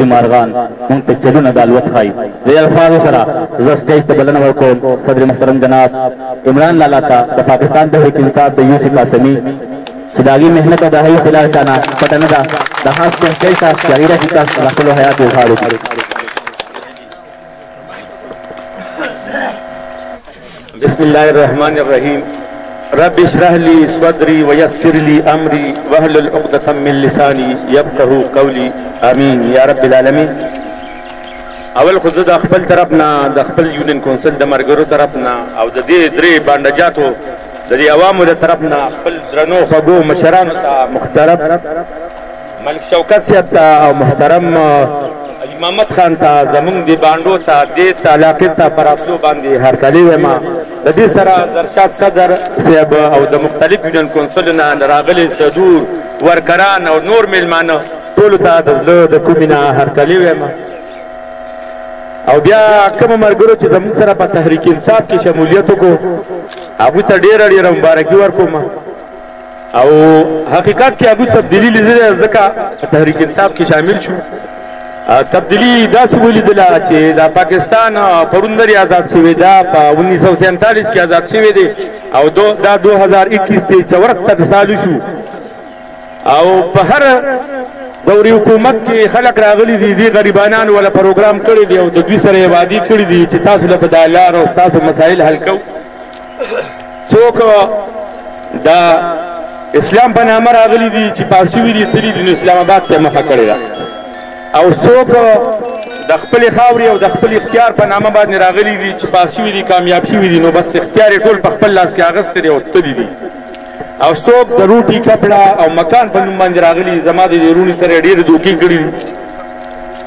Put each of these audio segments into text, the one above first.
مارغان مونږ ته چلونه د الوت ښایي د الفاظو سره زه سټیج ته بلنه ورکوم صدر محترم جناب عمران لالا ته د پاکستان تحریک انصاف د یوسف قاسمي چې د هغې محنت او د هغې خلال چا نه پټه نه ده د خاص سټیج ته چې هغې راشي تاسو د خپلو حیاتو اظهار وکړي. بسم الله الرحمن الرحیم. رب اشرح لي صدري ويسر لي امري واحلل عقدة من لساني يفقهوا قولي امين یا رب العالمین. اول خو زه د خپل طرف نه د خپل یونین کونسل د مرګرو طرف نه او د دې درې بانډجاتو د دې عوامو د طرف نه خپل درنو خوږو مشرانو ته محترم ملک شوکت صاحب ته او محترم محمد خان ته زمونږ د بانډو ته دې علاقې ته په راتلو باندې هرکلی وایم. د دې سره زرشاد صدر صاحب او د مختلف یونین کونسلو نه راغلي صدور ورکران او نور میلمانه ټولو ته د زړه د کومې نه هرکلی وایم. او بیا کومو ملګرو چې زموږ سره په تحریک انصاف کې شمولیت وکړو هغوی ته ډېره ډېره مبارکي ورکوم. او حقیقت کې هغوی تبدیلي لیدلې ځکه په تحریک انصاف کې شامل شو. تبدیلی داسې ولیدله چې دا پاکستان پرون لرې آزاد شوی دا په 1947 کې آزاد شوی دی او دا 2021 کې چې ورته مثالو شو. او په هر دوري حکومت کې خلک راغلي دي دې غریبانان ولا پروګرام کړی دی او د دوی سره وعده کړی دي چې تاسو له په دالار او تاسو مسایل حل کوو. څوک دا اسلام په نامه راغلي دي چې پاس شوي دي تللي دي نو اسلام آباد ته مخه کړې ده. او څوک د خپلې خاورې او د خپل اختیار په نامه باندې راغلي دي چې پاس شوي دي کامیاب شوي دي نو بس اختیار یې ټول په خپل لاس کې اخیستی دی او تللي دي. او څوک د روټي کپړه او مکان په نوم باندې راغلي زما د دې رونې سره ډېرې دوکې کړي دي.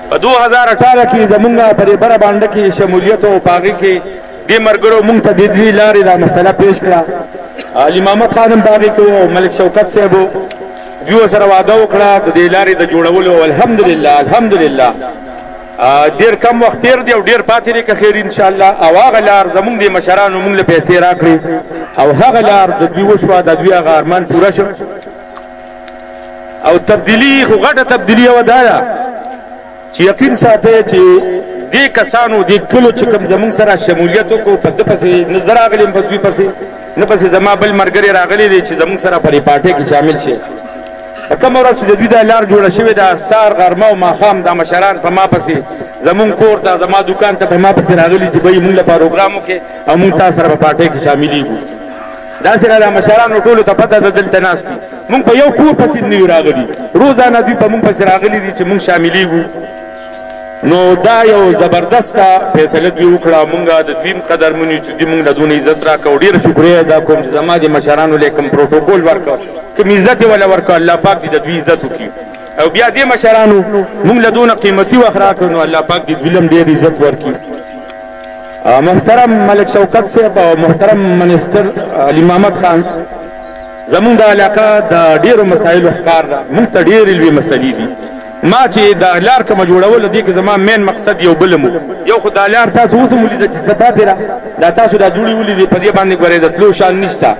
په 2018 کې زمونږ په دې بره بانډه کې شمولیت او په هغې کې دې ملګرو مونږ ته د دې لارې دا مسله پیش کړه. علي محمد خان هم په هغې کې او ملک شوکت صاحب دوی سره وعده وکړه د دې لارې د جوړولو. الحمدلله الحمدلله ډېر کم وخت تېر دی او ډېر پاتې دی که خیر انشاءالله. او هغه لار زمونږ د مشرانو مونږ له پیسې راکړې او هغه لار د دوی وشوه د دوی هغه ارمان پوره شو. او تبدیلي خو غټه تبدیلي یوه دا ده چې یقین ساتئ چې دې کسانو دې کلو چې کوم زمونږ سره شمولیت وکړو په ده پسې نه زه راغلی یم په دوی پسې نه پسې زما بل ملګري راغلی دی چې زمونږ سره په دې پارټۍ کې شامل شي. په کومه ورځ چې د دوی دا لار جوړه شوې ده سهار غرمه او ماښام دا مشران په ما پسې زمونږ کور ته زما دوکان ته په ما پسې راغلي چې بهی مونږ له پروګرام وکړې او مونږ تاسو سره په پارټۍ کې شاملېږو. داسې را دا مشرانو ټولو ته پته ده دلته ناست دي. مونږ په یو کور پسې نه یو راغلي روزانه دوی په مونږ پسې راغلي دي چې مونږ شاملېږو. نو دا یو زبردسته فیصله دوی وکړه. مونږ د دوی قدر مونږ چې دوی مونږ له دونه عزت راکړه. ډېره شکریه ادا کوم چې زما د مشرانو له کوم پروټوکول ورکړه کوم عزت یې وله ورکړه الله پاک دې د دوی عزت وکړي. او بیا دې مشرانو مونږ له دونه قیمتي وخت راکړ نو الله پاک دې دوی هم ډېر عزت ورکړي. محترم ملک شوکت صاحب او محترم منسټر علي محمد خان زمونږ د علاقه د ډېرو مسایلو ښکار ده. مونږ ته ډېرې لوی مسلې دي. ما چې دا لار کومه جوړول دې کې زما مین مقصد یو بل مو یو خو دا لار تاسو اوس هم ولیده چې څه پاتې ده دا تاسو دا جوړې ولیدې په دې باندې ګورئ د تلو شان نشته.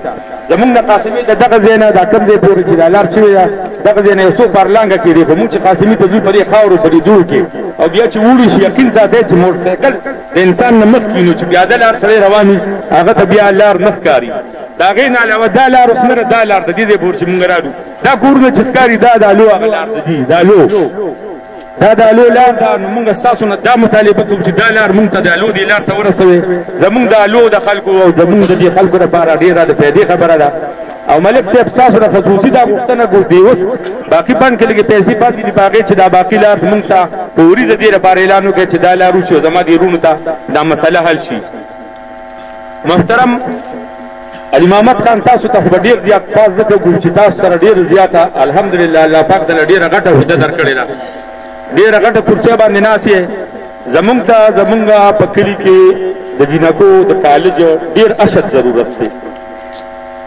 زمونږ د قاسمي د دغه ځای نه دا کوم ځای پورې چې دا لار شوې ده دغه ځای نه یو څوک بارلانګه کې دی خو مونږ چې قاسمي ته ځو په دې خاورو په دې دوړو کې او بیا چې وړي شي یقین ساتئ چې موټرسایکل د انسان نه مخکې نو چې بیا د لار سړی روان وي هغه ته بیا لار نه ښکاري. د هغې نه علاوه دا لار اوس نه ده دا لار د دې ځای پورې چې مونږ رالو دا کورونه چې ښکاري دا د الو هغه لار ده دا الو دا د الو لار ده. نو مونږ ستاسو نه دا مطالبه کوو چې دا لار مونږ ته د الو دې لار ته ورسوئ. زمونږ د الو د خلکو او زمونږ د دې خلکو لپاره ډېره د فایدې خبره ده. او ملک صاحب ستاسو نه خصوصي دا غوښتنه کوو دی اوس باقي بند کې لږې پیسې پاتې دي په هغې چې دا باقي لار مونږ ته په وریځه دې لپاره اعلان وکړئ چې دا لار وشي او زما دې وروڼو ته دا مسله حل شي. محترم علي محمد خان تاسو ته خو به ډېر زیات پاس ځکه کوم چې تاسو سره ډېره زیاته الحمدلله الله پاک دله ډېره غټه عهده درکړې ده ډېره غټه کرسۍ باندې ناست یې. زمونږ ته زمونږ په کلي کې د جینکو د کالج ډېر اشد ضرورت دی.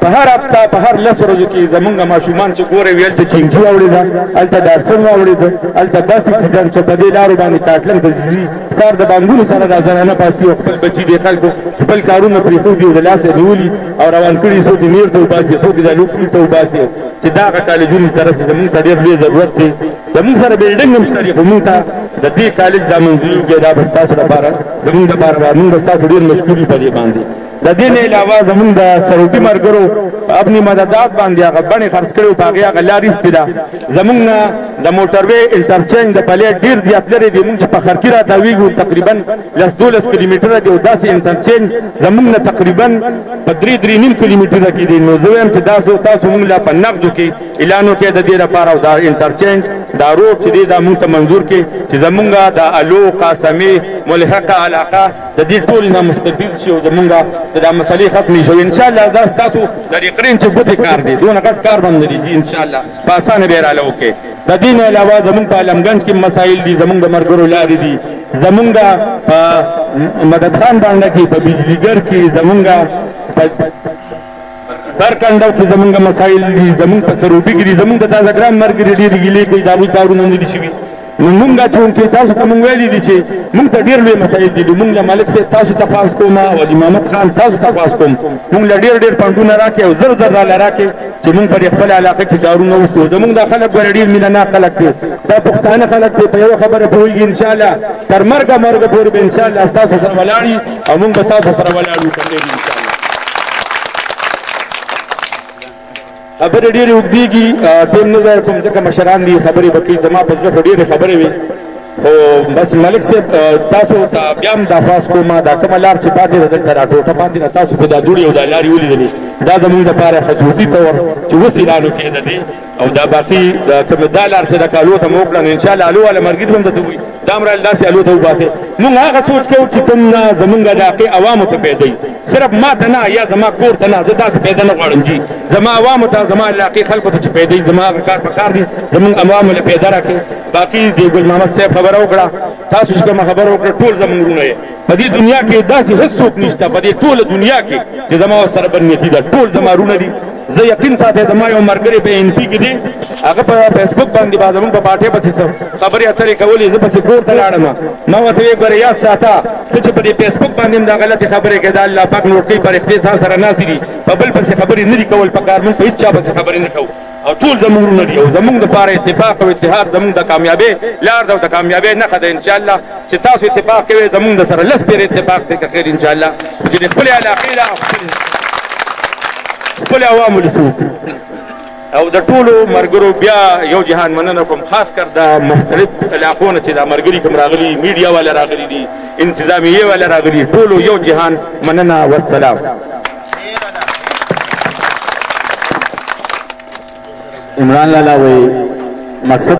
په هر هفته په هر لس ورځو کې زمونږ ماشومان چې ګورې وي هلته چینجي واوړېده هلته ډارسن واوړېده هلته داسې اکسیډنټ چې په دې لارو باندې کاټلن ته ځي سهار د بانګونو سره دا زنانه پاسي او خپل بچي دې خلکو خپل کارونه پرېښودي او د لاسه نیولي او روان کړي څوک یې نیر ته وباسي څوک یې د لوکلي ته وباسي چې دغه کالجونو طرف زمونږ ته ډېر لوی ضرورت دی زمونږ سره بلډنګ هم شته دی خو مونږ ته د دې کالج دا منظوري وکړئ دا به ستاسو لپاره زمونږ دپاره مونږ به ستاسو ډېر مشکور یو په دې باندې د دې نه علاوه زمونږ د سروبي ملګرو ابني مددات باندې هغه بڼې خرڅ کړي په هغې هغه لارې ایستې ده زمونږ نه د موټروې انټرچینج د پلیټ ډېر زیات لرې دی مونږ چې په خرکي راتاویږو تقریبا 10-12 کیلومتره دی او داسې انټرچینج زمونږ نه تقریبا په 3-3.5 کیلومتره کې دی نو زه وایم چې تاسو مونږ لا په نقدو کې اعلان وکړئ د دې لپاره او دا انټرچینج دا روډ چې دی دا مونږ ته منظور کړي چې زمونږ د الو قاسمې ملحقه علاقه د دې ټول نه مستفید شي او زمونږ دا مسلې ختمې شوې انشاءالله دا ستاسو د ریقرین چې ګوتې کار دی دونه غټ کار باندې دی انشاءالله په اسانه به یې راله وکړئ د دې نه علاوه زمونږ په علمګنج کې مسایل دي زمونږ د ملګرو لارې دي زمونږ په مددخان بانډه کې په بجلیګر کې زمونږ په برکنډو کې زمونږ مسایل دي زمونږ په سروبي کې دي زمونږ د تازه ګرام ملګري ډېرې ګیلې کوي د هغوی کارونه نه دي شوي نو مونږ چونکې تاسو ته مونږ ویلي دي چې مونږ ته ډېر لوی مسایل دي مونږ له ملک صاحب تاسو ته خواست کوم او د محمد خان تاسو ته خواست کوم مونږ له ډېر فنډونه راکړئ او زر راله راکړئ چې مونږ په خپل علاقه کې کارونه وکړو زمونږ دا خلک ګوره ډېر مینهناک خلک دي دا پښتانه خلک دي په یوه خبره پوهېږي انشاءالله تر مرګه پورې به انشاءالله ستاسو سره ولاړ وي او مونږ به تاسو سره ولاړ وو خبرې ډېرې اوږدېږي ټیم نه ځای کوم ځکه مشران دي خبرې به کوي زما په زړه خو ډېرې خبرې وي خو بس ملک صاحب تاسو ته بیا هم درخواست کوم دا کومه لار چې پاتې ده دلته را ټوټه پاتې ده تاسو خو دا دوړې او دا لارې ولیدلې دا زموږ دپاره خصوصي طور چې اوس اعلان وکړې د دې او دا باقي دا لار چې د کالو ته مو وکړه نو انشاءالله الو والا مرګي هم درته وایي دا هم رایل داسې الو ته وباسئ مونږ هغه سوچ کوو چې کوم نه زمونږ د علاقې عوامو ته پیدا وي صرف ما ته نه یا زما کور ته نه زه داسې پیدا نه غواړم جي زما عوامو ته زما علاقې خلکو ته چې پیدا وي زما هغه کار په کار دي زمونږ عوامو له پیدا راکړئ باقي د ګل محمد صاحب خبره وکړه تاسو چې کومه خبره وکړه ټول زمونږ وروڼه یې په دې دنیا کې داسې هېڅ څوک نشته په دې ټوله دنیا کې چې زما ورسره بدنیتي ده ټول زما وروڼه دي زه یقین ساتئ زما یو ملګری په ان پي کې دی هغه په فیسبوک باندې به زمونږ په پاټۍ پسې خبرې اترې کولې زه پسې کور ته لاړم ما ورته ویې ګوره یاد ساته ته چې په دې فیسبوک باندې هم دا غلطې خبرې کوې دا الله پاک نوټ کوي فرښتې تا سره ناستې دي په بل پسې خبرې نه دي کول پکار موږ په هېڅ چا پسې خبرې نه کوو او ټول زموږ وروڼه دي او زموږ دپاره اتفاق او اتحاد زموږ د کامیابۍ لار ده او د کامیابۍ نښه ده انشاءالله چې تاسو اتفاق کوئ زموږ د سره لس پېرې اتفاق دی که خیر انشاءالله چې د خپلې علاقې له خپل عوامو لسوک او د ټولو ملګرو بیا یو جهان مننه کوم خاص کر د مختلف علاقو نه چې دا ملګري کوم راغلي میډیا والا راغلي دي انتظامیه والا راغلي ټولو یو جهان مننه والسلام عمران لالا وی مقصد